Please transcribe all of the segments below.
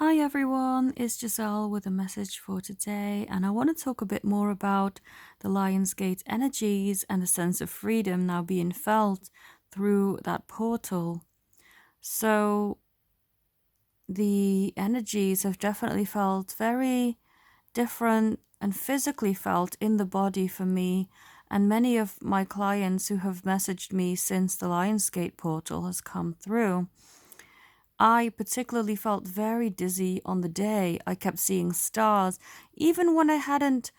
Hi everyone, it's Giselle with a message for today, and I want to talk a bit more about the Lionsgate energies and the sense of freedom now being felt through that portal. So, the energies have definitely felt very different and physically felt in the body for me, and many of my clients who have messaged me since the Lionsgate portal has come through. I particularly felt very dizzy on the day. I kept seeing stars. Even when I hadn't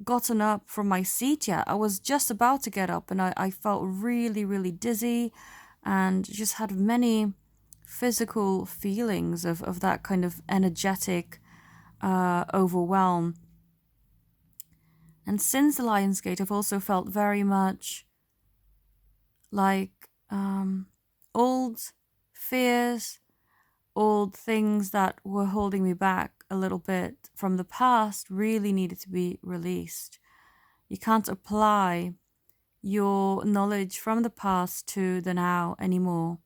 gotten up from my seat yet, I was just about to get up and I felt really, really dizzy and just had many physical feelings of that kind of energetic overwhelm. And since the Lionsgate, I've also felt very much like old fears, old things that were holding me back a little bit from the past really needed to be released. You can't apply your knowledge from the past to the now anymore.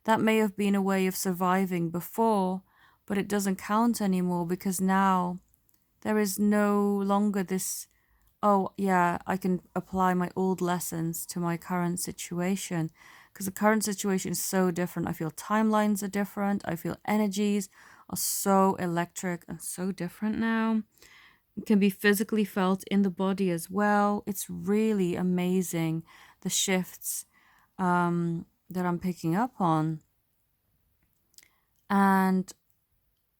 That may have been a way of surviving before, but it doesn't count anymore because now there is no longer this, oh yeah, I can apply my old lessons to my current situation. Because the current situation is so different. I feel timelines are different. I feel energies are so electric and so different now. It can be physically felt in the body as well. It's really amazing the shifts that I'm picking up on. And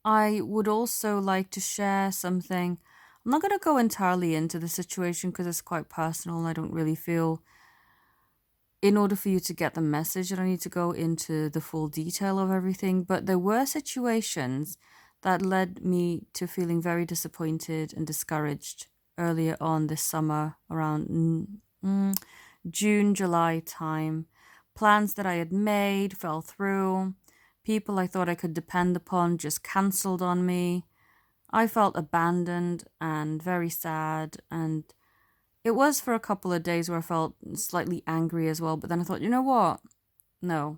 I would also like to share something. I'm not going to go entirely into the situation because it's quite personal and I don't really feel, in order for you to get the message, that I need to go into the full detail of everything. But there were situations that led me to feeling very disappointed and discouraged earlier on this summer, around June, July time. Plans that I had made fell through. People I thought I could depend upon just cancelled on me. I felt abandoned and very sad, and it was for a couple of days where I felt slightly angry as well, but then I thought, you know what? No,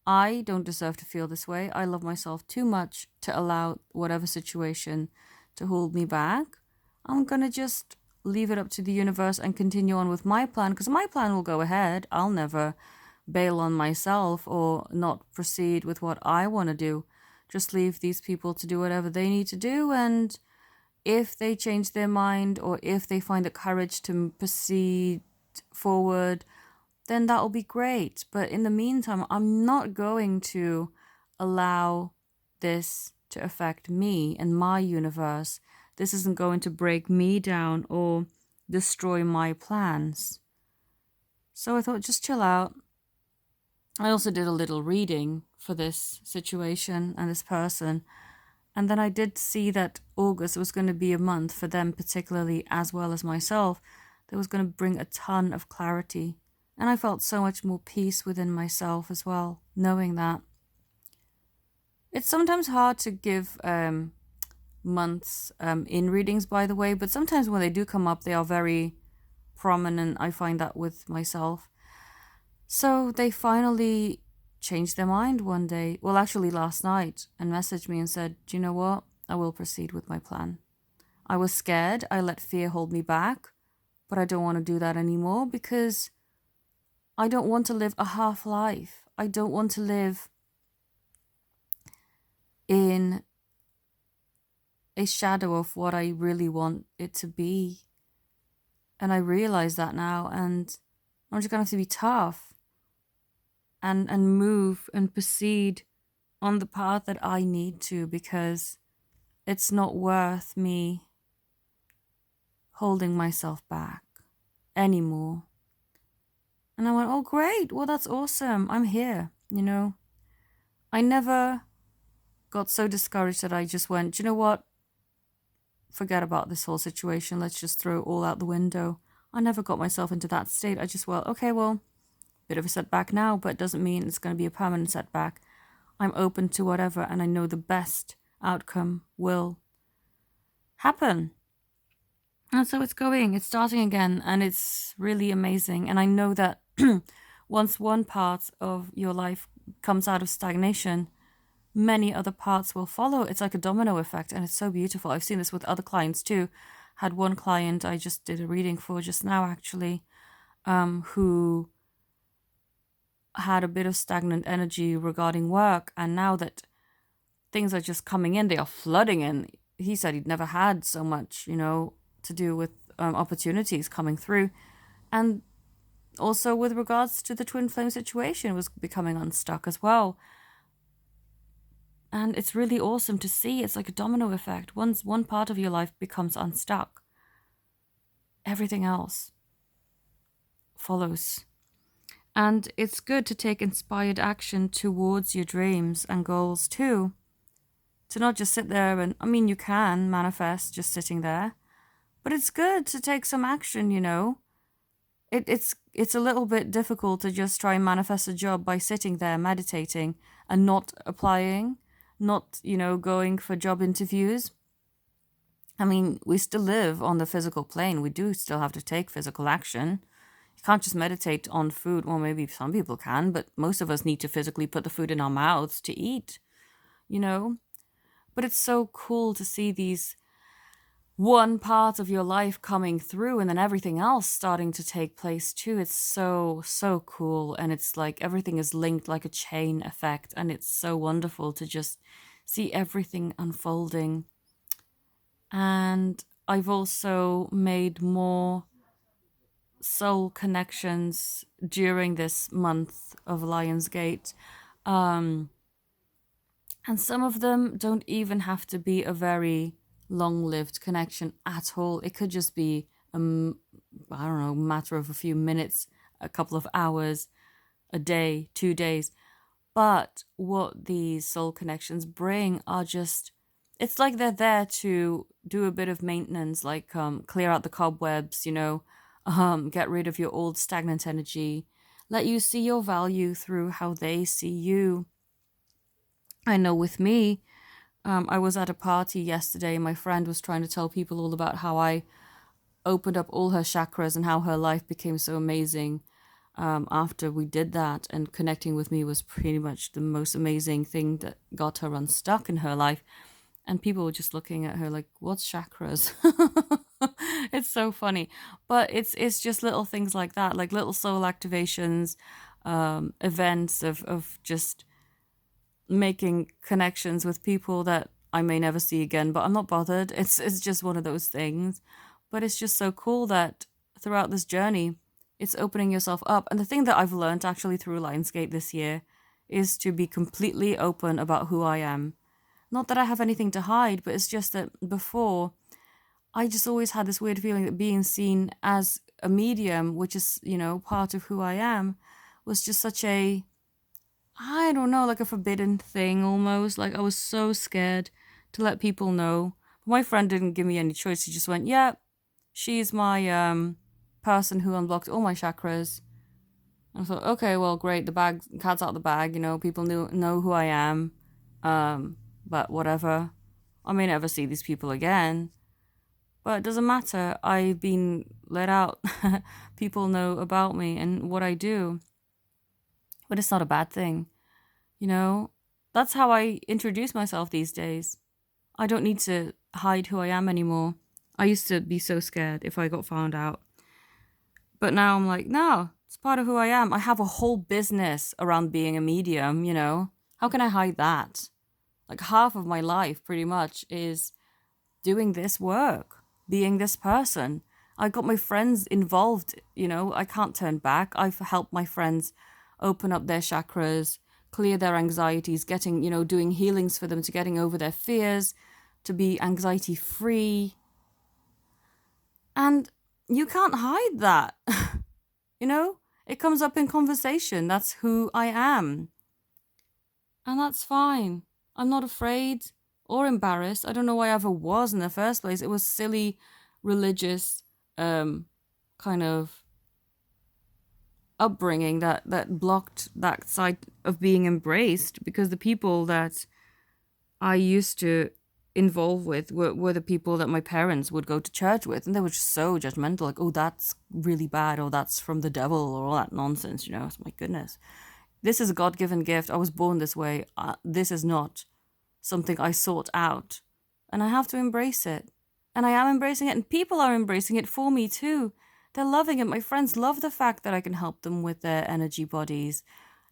I don't deserve to feel this way. I love myself too much to allow whatever situation to hold me back. I'm going to just leave it up to the universe and continue on with my plan, because my plan will go ahead. I'll never bail on myself or not proceed with what I want to do. Just leave these people to do whatever they need to do, and if they change their mind or if they find the courage to proceed forward, then that'll be great. But in the meantime, I'm not going to allow this to affect me and my universe. This isn't going to break me down or destroy my plans. So I thought, just chill out. I also did a little reading for this situation and this person. And then I did see that August was going to be a month for them, particularly, as well as myself, that was going to bring a ton of clarity. And I felt so much more peace within myself as well, knowing that. It's sometimes hard to give months in readings, by the way, but sometimes when they do come up, they are very prominent. I find that with myself. So they finally changed their mind one day, well, actually last night, and messaged me and said, do you know what? I will proceed with my plan. I was scared. I let fear hold me back, but I don't want to do that anymore because I don't want to live a half life. I don't want to live in a shadow of what I really want it to be. And I realize that now, and I'm just going to have to be tough and move and proceed on the path that I need to, because it's not worth me holding myself back anymore. And I went, oh, great. Well, that's awesome. I'm here, I never got so discouraged that I just went, you know what? Forget about this whole situation. Let's just throw it all out the window. I never got myself into that state. I just, okay, well, bit of a setback now, but it doesn't mean it's going to be a permanent setback. I'm open to whatever, and I know the best outcome will happen. And so it's starting again, and it's really amazing. And I know that once one part of your life comes out of stagnation, many other parts will follow. It's like a domino effect, and it's so beautiful. I've seen this with other clients too. Had one client I just did a reading for just now, actually, who had a bit of stagnant energy regarding work, and now that things are just coming in, they are flooding in. He said he'd never had so much, to do with opportunities coming through. And also with regards to the twin flame situation, was becoming unstuck as well. And it's really awesome to see. It's like a domino effect. Once one part of your life becomes unstuck, everything else follows. And it's good to take inspired action towards your dreams and goals too. To not just sit there and, you can manifest just sitting there, but it's good to take some action, It's a little bit difficult to just try and manifest a job by sitting there meditating and not applying, not, going for job interviews. We still live on the physical plane. We do still have to take physical action. You can't just meditate on food. Well, maybe some people can, but most of us need to physically put the food in our mouths to eat, But it's so cool to see these one part of your life coming through and then everything else starting to take place too. It's so, so cool. And it's like everything is linked like a chain effect. And it's so wonderful to just see everything unfolding. And I've also made more soul connections during this month of Lionsgate. And some of them don't even have to be a very long-lived connection at all. It could just be matter of a few minutes, a couple of hours, a day, 2 days. But what these soul connections bring are just, it's like they're there to do a bit of maintenance, like clear out the cobwebs, get rid of your old stagnant energy, let you see your value through how they see you. I know with me, I was at a party yesterday. My friend was trying to tell people all about how I opened up all her chakras and how her life became so amazing after we did that. And connecting with me was pretty much the most amazing thing that got her unstuck in her life. And people were just looking at her like, what's chakras? It's so funny. But it's just little things like that, like little soul activations, events of just making connections with people that I may never see again, but I'm not bothered. It's just one of those things. But it's just so cool that throughout this journey, it's opening yourself up. And the thing that I've learned actually through Lionsgate this year is to be completely open about who I am. Not that I have anything to hide, but it's just that before, I just always had this weird feeling that being seen as a medium, which is, part of who I am, was just such a, I don't know, like a forbidden thing almost. Like I was so scared to let people know. My friend didn't give me any choice. He just went, yeah, she's my person who unblocked all my chakras. And I thought, okay, well, great. The cat's out of the bag. People know who I am. But whatever. I may never see these people again. But it doesn't matter. I've been let out. People know about me and what I do. But it's not a bad thing. That's how I introduce myself these days. I don't need to hide who I am anymore. I used to be so scared if I got found out. But now I'm like, no, it's part of who I am. I have a whole business around being a medium, How can I hide that? Like half of my life pretty much is doing this work, being this person. I got my friends involved, I can't turn back. I've helped my friends open up their chakras, clear their anxieties, getting, doing healings for them to getting over their fears, to be anxiety free. And you can't hide that. It comes up in conversation. That's who I am. And that's fine. I'm not afraid or embarrassed. I don't know why I ever was in the first place. It was silly, religious, kind of upbringing that blocked that side of being embraced, because the people that I used to involve with were the people that my parents would go to church with, and they were just so judgmental, like, oh, that's really bad, or that's from the devil, or all that nonsense, So my goodness. This is a God-given gift. I was born this way. This is not something I sought out. And I have to embrace it. And I am embracing it. And people are embracing it for me too. They're loving it. My friends love the fact that I can help them with their energy bodies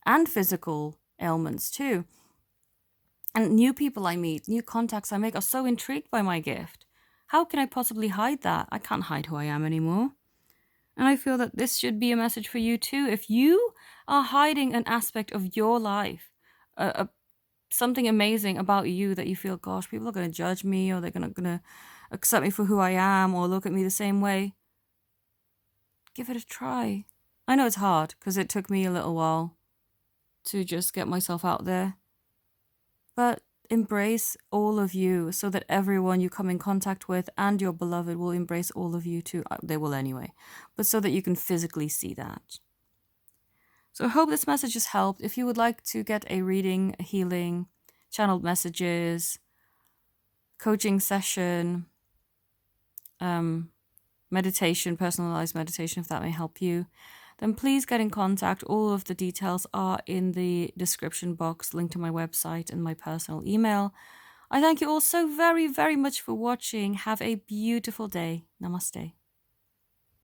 and physical ailments too. And new people I meet, new contacts I make are so intrigued by my gift. How can I possibly hide that? I can't hide who I am anymore. And I feel that this should be a message for you too. If you are hiding an aspect of your life, something amazing about you that you feel, gosh, people are going to judge me, or they're going to accept me for who I am, or look at me the same way, give it a try. I know it's hard because it took me a little while to just get myself out there. But embrace all of you so that everyone you come in contact with and your beloved will embrace all of you too. They will anyway, but so that you can physically see that. So I hope this message has helped. If you would like to get a reading, a healing, channeled messages, coaching session, meditation, personalized meditation, if that may help you, then please get in contact. All of the details are in the description box, link to my website and my personal email. I thank you all so very, very much for watching. Have a beautiful day. Namaste.